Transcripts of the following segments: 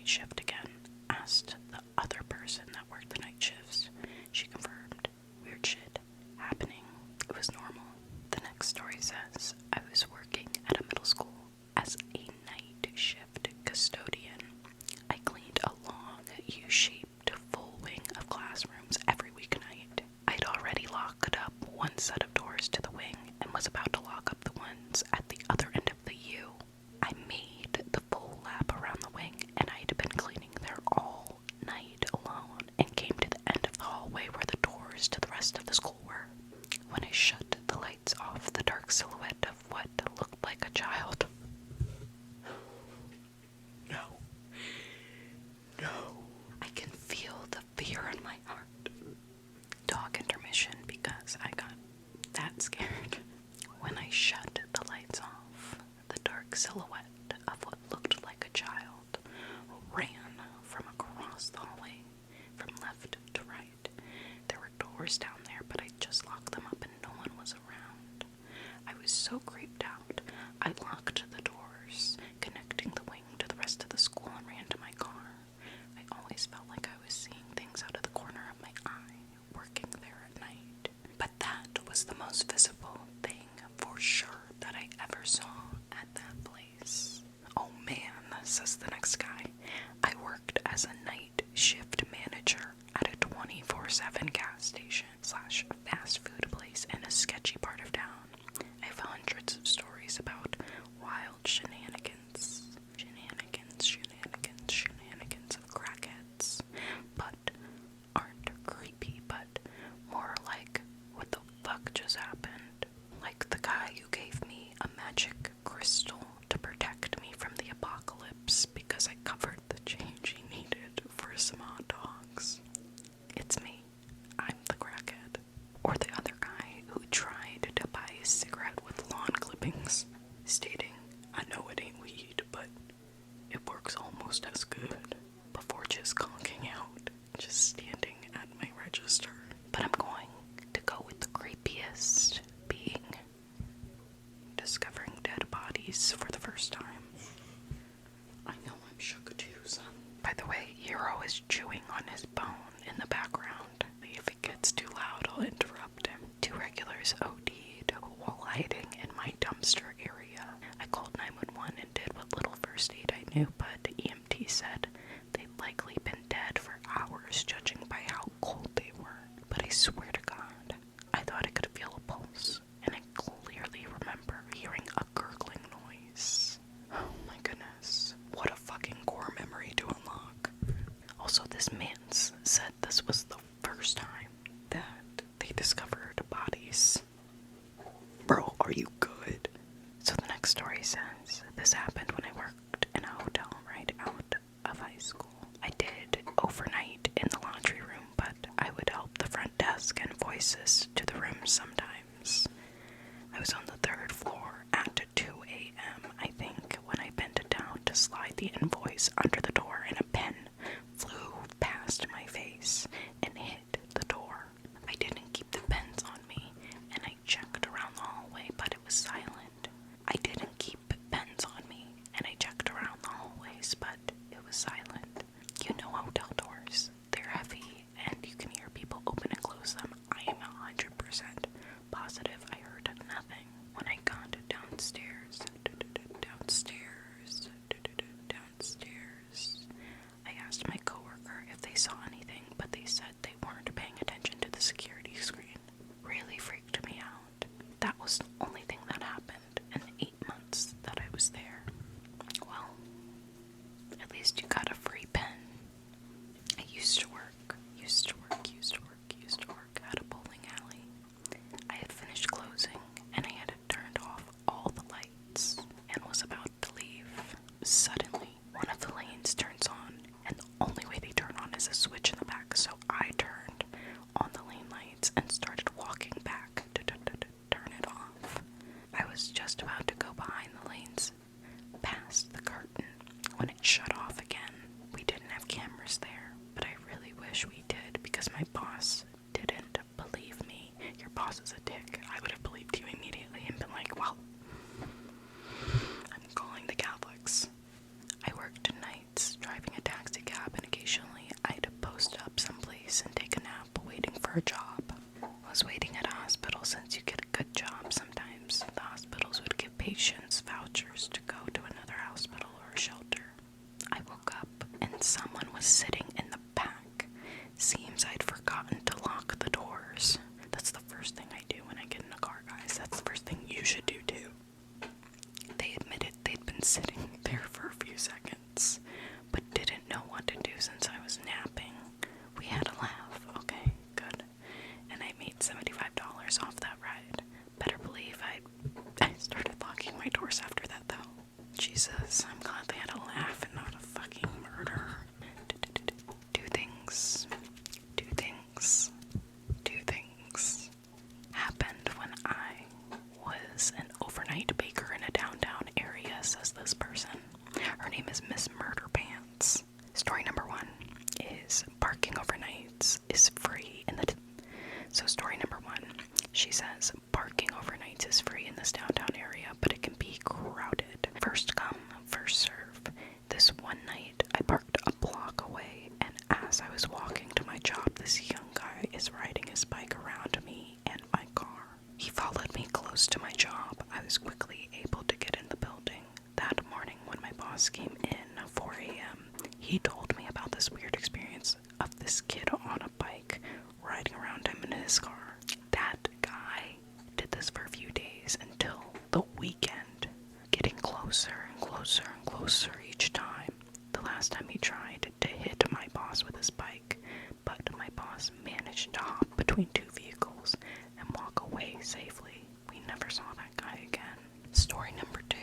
night shift again. Asked the other person that worked the night shifts. She confirmed. Weird shit happening. It was normal. The next story says, I was working at a middle school as a night shift custodian. I cleaned a long U-shaped full wing of classrooms every weeknight. I'd already locked up one set of doors to the wing and was about to lock up the ones at the other end of the U. I made the full lap around the wing, and I'd been cleaning there all night alone and came to the end of the hallway where the doors to the rest of the school were. When I shut the lights off, the dark silhouette of what looked like a child. No. I can feel the fear in my heart. Dog intermission because I got that scared. When I shut the lights off, the dark silhouette of what looked like a child ran from across the hallway, from left to right. There were doors down there, but I just locked them up and no one was around. I was so creeped out, I locked the doors, connecting the wing to the rest of the school, and ran to my car. I always felt like I was seeing things out of the corner of my eye, working there at night. But that was the most visible thing, for sure, that I ever saw at that place. Oh man, says the next guy. I worked as a night shift manager at a 24/7 gas station / fast food place in a sketchy part of town. I have hundreds of stories about wild shenanigans of crackheads, but aren't creepy, but more like, what the fuck just happened? Like the guy who gave me a magic crystal to protect me from the apocalypse because I covered the change he needed for some hot dogs. It's me. I'm the crackhead. Or the other guy who tried to buy a cigarette with lawn clippings, stating, I know it ain't weed, but it works almost as good, before just conking out, just standing at my register. But I'm going to go with the creepiest being discovering dead bodies for the first time. I know I'm shook too, son. By the way, Hero is chewing on his bone in the background. If it gets too loud, I'll interrupt him. 2 regulars OD'd while hiding in my dumpster area. I called 911 and did what little first aid I knew, but the EMT said they'd likely been dead for hours, judging by how cold they were. But I swear to God, I thought I could feel a pulse, and I clearly remember hearing a gurgling noise. Oh my goodness, what a fucking core memory to unlock. Also, this man said this was the first time that they discovered bodies. Bro, are you good? So the next story says, this happened when I worked in a hotel right out of high school. I did overnight in the laundry room, but I would help the front desk and voices to the room sometimes. I was on the 3rd floor at 2 a.m., I think, when I bent down to slide the invoice under the door, and a pen flew past my face and hit the door. I didn't keep the pens on me, and I checked around the hallway, but it was silent. I didn't keep pens on me, and I checked around the hallways, but it was silent. You know hotel doors. They're heavy, and you can hear people open and close them. I am 100% positive I heard nothing. When I got downstairs, was waiting at a hospital. Since you get a good job, sometimes the hospitals would give patients vouchers to go to another hospital or shelter. I woke up and someone was sitting in the back. Seems I'd forgotten to lock the doors. That's the first thing I do when I get in a car, guys. That's the first thing you should do too. They admitted they'd been sitting there for a few seconds, but didn't know what to do since I was napping. We had a laugh, okay, good. And I made $75 off that ride. Better believe I started locking my doors after that though. Jesus, I'm glad they had a laugh and not a fucking murder. Two things happened when I was an overnight baker in a downtown area, says this person. Her name is Miss Murder Pants. Story number 1 is parking overnights is free in the... So story number 1, she says, parking overnights is free in this downtown area, but it can be crowded. First come, first serve. This one night, I parked a block away, and as I was walking to my job, this young guy is riding his bike around me and my car. He followed me close to my job. I was quickly able to get in the building. That morning, when my boss came in at 4 a.m., he told me about this weird experience of this kid on a bike riding around him in his car. That guy did this for a few days until the weekend, getting closer and closer and closer each time. The last time he tried to hit my boss with his bike, but my boss managed to hop between two vehicles and walk away safely. We never saw that guy again. Story number 2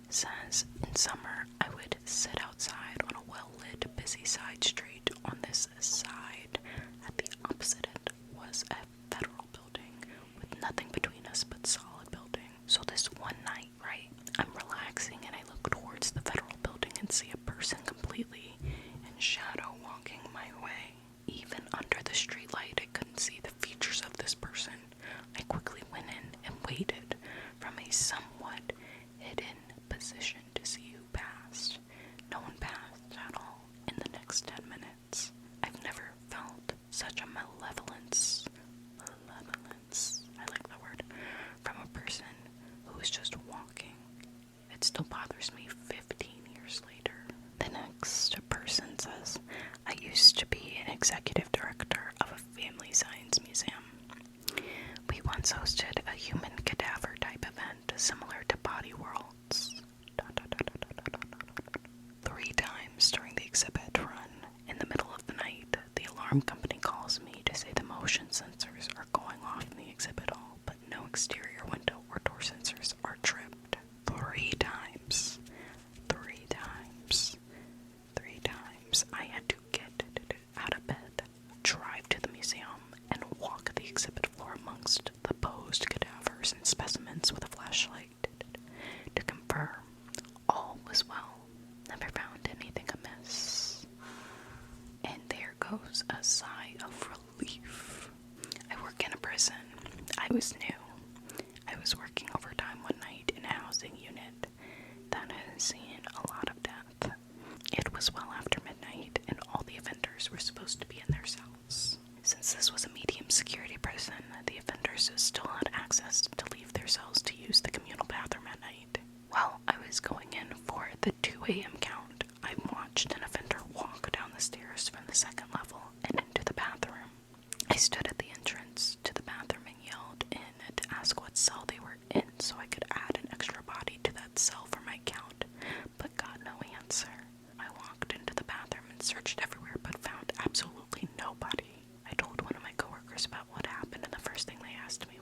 says, in summer, I would sit outside on a well-lit, busy side street. On this side, at the opposite end, was a federal building with nothing between us but solid building. So this one night, right, I'm relaxing and I look towards the federal building and see a person completely in shadow walking my way. Even under the streetlight, I couldn't see the features of this person. I quickly went in and waited from a somewhat hidden position to see who passed. No one passed at all in the next 10 minutes. I've never felt such a malevolence, I like that word, from a person who was just walking. It still bothers me 15 years later. The next person says, I used to be an executive director of a family science museum. We once hosted a human cadaver type event similar to Body Worlds. 3 times during the exhibit run, in the middle of the night, the alarm company calls me to say the motion sensors are going off in the exhibit hall, but no exterior window or door sensors are tripped. 3 times. 3 times. I had to get out of bed, drive to the museum, and walk the exhibit floor amongst the posed cadavers and specimens with a flashlight to confirm all was well. Never found anything amiss. And there goes a sigh of relief. I work in a prison. I was new. I was working overtime one night in a housing unit that has seen a lot of death. It was well after midnight, and all the offenders were supposed to be in their cells. Since this was a medium security prison, the offenders still had access to leave their cells to use the communal bathroom at night. While I was going in for the 2 a.m. count, I watched an offender walk down the stairs from the second level and into the bathroom. I stood at the entrance to the bathroom and yelled in to ask what cell they were in so I could add an extra body to that cell for my count, but got no answer. I walked into the bathroom and searched everywhere but found absolutely nobody. I told one of my coworkers about what happened, and the first thing they asked me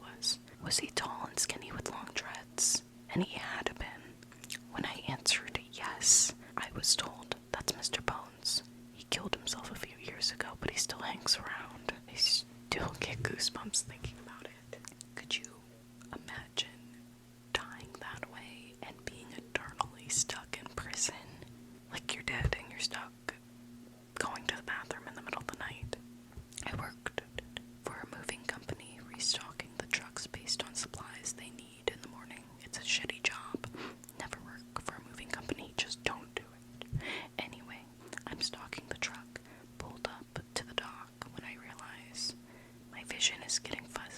was he tall and skinny with long dreads? And he had been. When I answered yes, I was told, that's Mr. Bones. He killed himself a few years ago, but he still hangs around. I still get goosebumps thinking about it. Could you imagine dying that way and being eternally stuck in prison? Like you're dead and you're stuck going to the bathroom in the middle of the night. I worked for a moving company restocking the trucks based on supplies they need in the morning. It's a shitty job. Never work for a moving company, just don't do it. Anyway, I'm stocking the truck, pulled up to the dock when I realize my vision is getting fuzzy.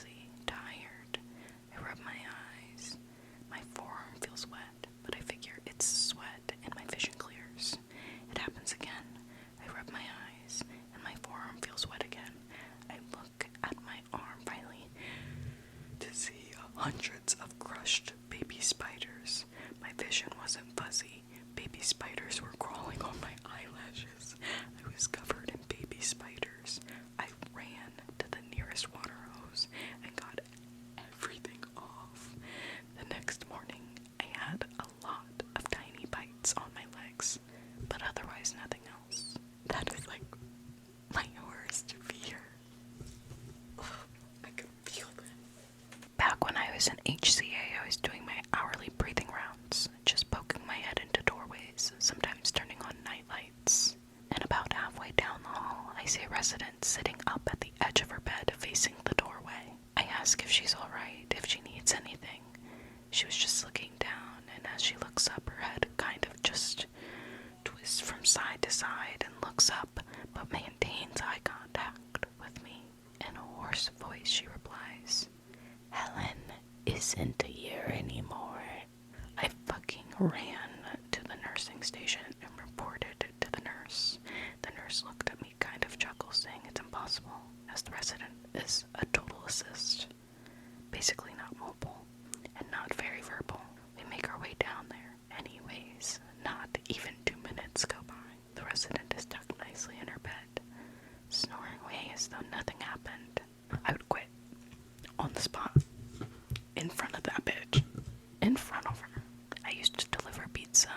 hundreds of crushed baby spiders. My vision wasn't fuzzy. Baby spiders were crawling on my eyelashes. I was covered in baby spiders. I ran to the nearest water hose and got everything off. The next morning, I had a lot of tiny bites on my legs, but otherwise nothing else. That is like my worst fear. I could feel that. Back when I was in HCA, I was doing my hourly breathing rounds, just poking my head into doorways, sometimes turning on night lights. And about halfway down the hall, I see a resident sitting up at the edge of her bed facing the doorway. I ask if she's alright, if she needs anything. She was just looking down, and as she looks up, her head kind of just twists from side to side and looks up, but maintains eye contact with me. In a hoarse voice, she replies, "Helen isn't here anymore." I fucking ran to the nursing station and reported to the nurse. The nurse looked at me, kind of chuckled, saying it's impossible, as the resident is a total assist. Basically not mobile, and not very verbal. We make our way down there. Anyways, not even 2 minutes go by. The resident is tucked nicely in her bed, snoring away as though nothing happened. I would quit. On the spot. In front of that bitch. In front of her. I used to deliver pizza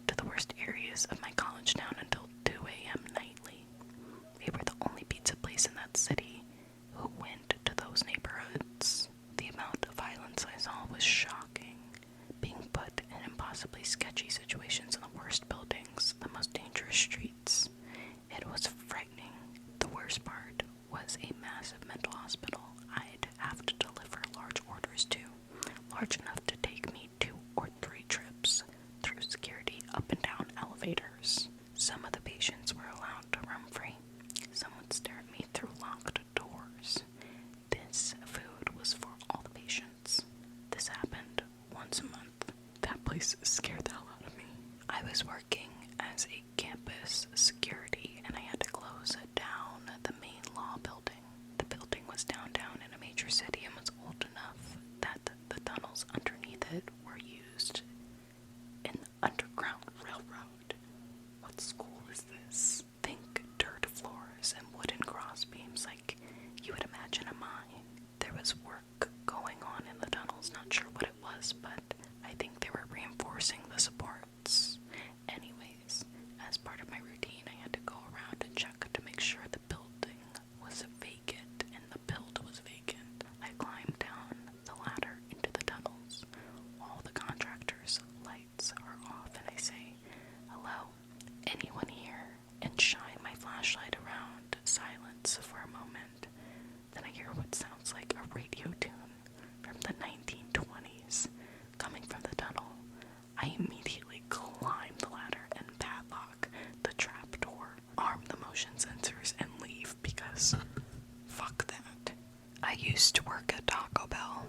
to the worst areas of my college town until 2 a.m. nightly. We were the only pizza place in that city who went to those neighborhoods. The amount of violence I saw was shocking. Being put in impossibly sketchy situations in the worst buildings, the most dangerous streets. It was frightening. The worst part was a massive mental hospital I'd have to deliver large orders to, large enough to take me 2 or 3 trips through security up and down elevators. Some of the patients were allowed to roam free. Some would stare at me through locked doors. This food was for all the patients. This happened once a month. That place scared the hell out of me. I was working as a campus security, and I had to close down the main law building. The building was downtown in a major city and was old enough that the tunnels underneath it were used in the Underground Railroad. What school is this? Think dirt floors and wooden cross beams like you would imagine a mine. There was work going on in the tunnels, not sure what it was, but I think they were reinforcing the supports. Anyways, as part of my routine, I had to go around and check to make sure the building was vacant and the build was vacant. I climbed down the ladder into the tunnels. All the contractors' lights are off, and I say, "Hello, anyone here?" and shine my flashlight around, silence for a moment. Then I hear what sounds like a radio tune from the 1920s coming from the tunnel. I immediately climb the ladder and padlock the trap door, arm the motion sensors, and leave because fuck that. I used to work at Taco Bell.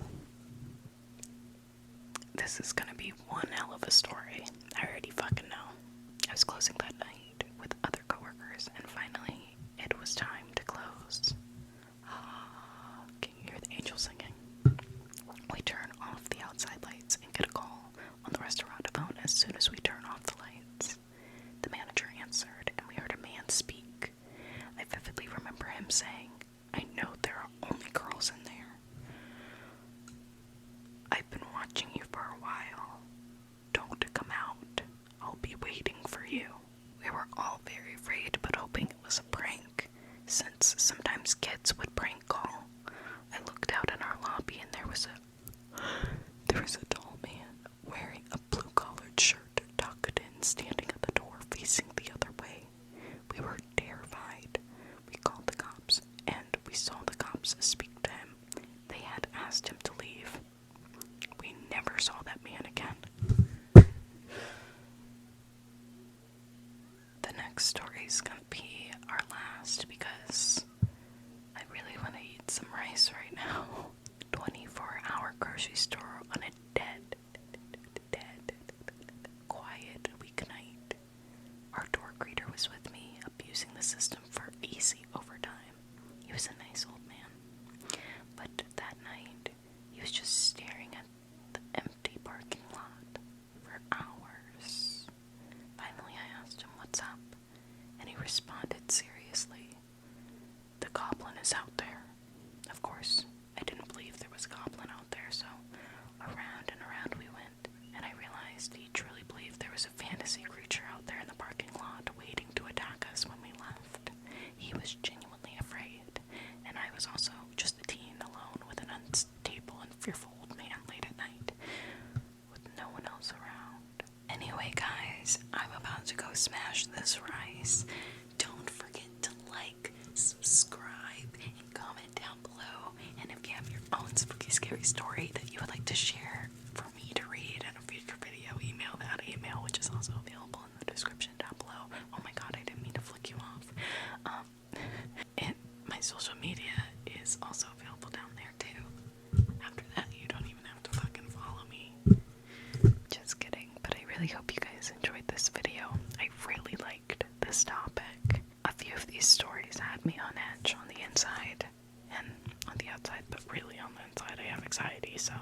This is gonna be one hell of a story. I already fucking know. I was closing that night with other coworkers, and finally it was time to close. Can you hear the angel singing? We turn off the outside lights and get a call on the restaurant phone as soon as we turn off the lights. The manager answered, and we heard a man speak. I vividly remember him saying, "I know there are only girls in there. I've been watching you for a while. Don't come out. I'll be waiting for you." We were all very afraid, but hoping it was a prank, since sometimes kids would prank call. I looked out in our lobby, and there was a tall man wearing a blue-collared shirt, tucked in, standing at the door, facing the other way. We were terrified. We called the cops, and we saw the cops speak to him. They had asked him to leave. We never saw that man again. The next story is gonna be our last because I really want to eat some rice right now. 24-hour grocery store on a dead, quiet weeknight. Our door greeter was with me, abusing the system for easy overtime. He was a nice old man. But that night, he was just staring scary story that you would like to share for me to read in a future video, email that email, which is also available in the description down below. Oh my god, I didn't mean to flick you off. And my social media is also available down there too. After that, you don't even have to fucking follow me. Just kidding, but I really hope you guys enjoyed this video. I really liked this topic. A few of these stories had me on edge on the inside and on the outside, but really on the inside I have anxiety, so